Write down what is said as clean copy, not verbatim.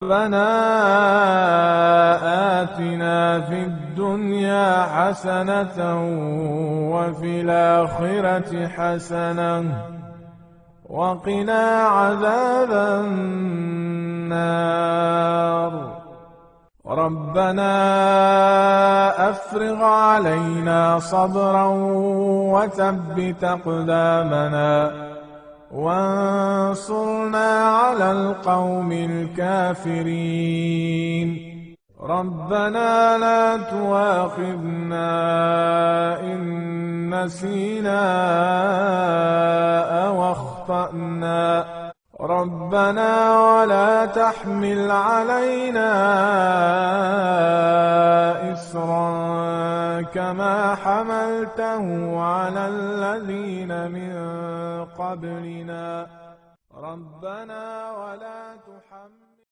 ربنا آتنا في الدنيا حسنة وفي الآخرة حسنة وقنا عذاب النار. ربنا أفرغ علينا صبرا وثبت أقدامنا وانصرنا على القوم الكافرين. ربنا لا تؤاخذنا إن نسينا أو أخطأنا. ربنا ولا تحمل علينا إصرا كما حملته على الذين من قبلنا. ربنا ولا تحمل